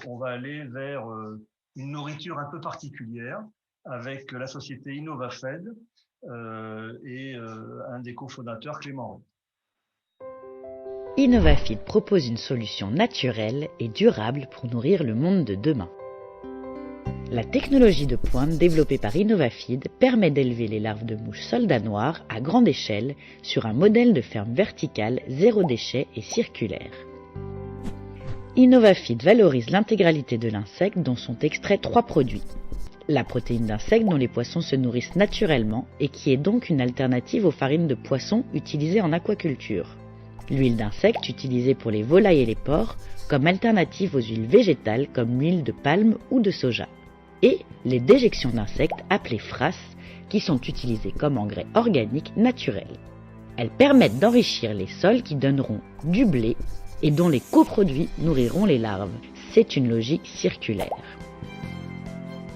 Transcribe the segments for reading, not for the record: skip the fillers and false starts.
On va aller vers une nourriture un peu particulière avec la société InnovaFed et un des cofondateurs, Clément Roux. InnovaFeed propose une solution naturelle et durable pour nourrir le monde de demain. La technologie de pointe développée par InnovaFeed permet d'élever les larves de mouches soldats noirs à grande échelle sur un modèle de ferme verticale zéro déchet et circulaire. InnovaFeed valorise l'intégralité de l'insecte dont sont extraits 3 produits. La protéine d'insecte dont les poissons se nourrissent naturellement et qui est donc une alternative aux farines de poissons utilisées en aquaculture. L'huile d'insecte utilisée pour les volailles et les porcs comme alternative aux huiles végétales comme l'huile de palme ou de soja. Et les déjections d'insectes appelées FRAS qui sont utilisées comme engrais organiques naturels. Elles permettent d'enrichir les sols qui donneront du blé et dont les coproduits nourriront les larves. C'est une logique circulaire.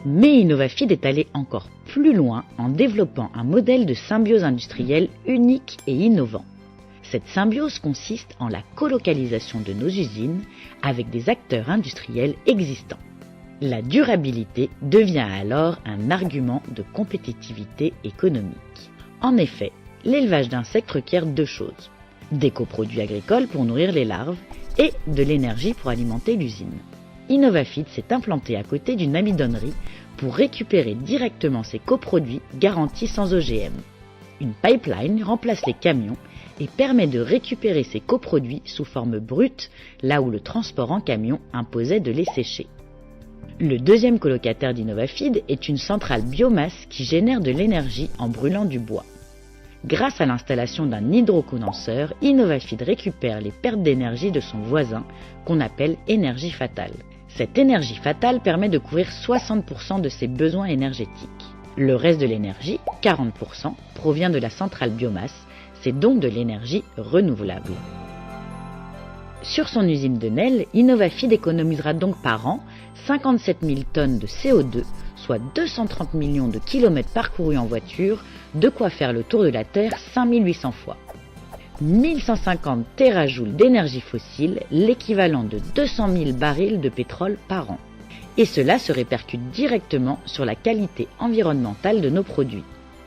Mais InnovaFeed est allé encore plus loin en développant un modèle de symbiose industrielle unique et innovant. Cette symbiose consiste en la colocalisation de nos usines avec des acteurs industriels existants. La durabilité devient alors un argument de compétitivité économique. En effet, l'élevage d'insectes requiert 2 choses. Des coproduits agricoles pour nourrir les larves et de l'énergie pour alimenter l'usine. InnovaFeed s'est implanté à côté d'une amidonnerie pour récupérer directement ces coproduits garantis sans OGM. Une pipeline remplace les camions et permet de récupérer ces coproduits sous forme brute, là où le transport en camion imposait de les sécher. Le deuxième colocataire d'InnovaFeed est une centrale biomasse qui génère de l'énergie en brûlant du bois. Grâce à l'installation d'un hydrocondenseur, InnovaFeed récupère les pertes d'énergie de son voisin, qu'on appelle énergie fatale. Cette énergie fatale permet de couvrir 60% de ses besoins énergétiques. Le reste de l'énergie, 40%, provient de la centrale biomasse, c'est donc de l'énergie renouvelable. Sur son usine de Nesle, InnovaFeed économisera donc par an 57 000 tonnes de CO2, soit 230 millions de kilomètres parcourus en voiture, de quoi faire le tour de la Terre 5800 fois. 1150 terajoules d'énergie fossile, l'équivalent de 200 000 barils de pétrole par an. Et cela se répercute directement sur la qualité environnementale de nos produits.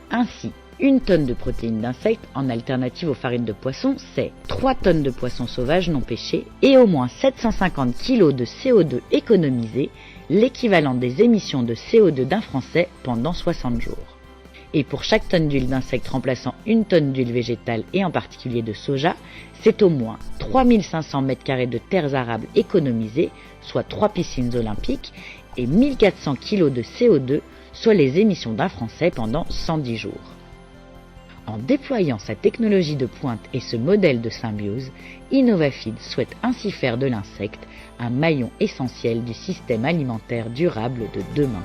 Ainsi, 1 tonne de protéines d'insectes en alternative aux farines de poisson, c'est 3 tonnes de poissons sauvages non pêchés et au moins 750 kg de CO2 économisés, l'équivalent des émissions de CO2 d'un Français pendant 60 jours. Et pour chaque tonne d'huile d'insecte remplaçant 1 tonne d'huile végétale et en particulier de soja, c'est au moins 3500 m² de terres arables économisées, soit 3 piscines olympiques, et 1400 kg de CO2, soit les émissions d'un Français pendant 110 jours. En déployant sa technologie de pointe et ce modèle de symbiose, InnovaFeed souhaite ainsi faire de l'insecte un maillon essentiel du système alimentaire durable de demain.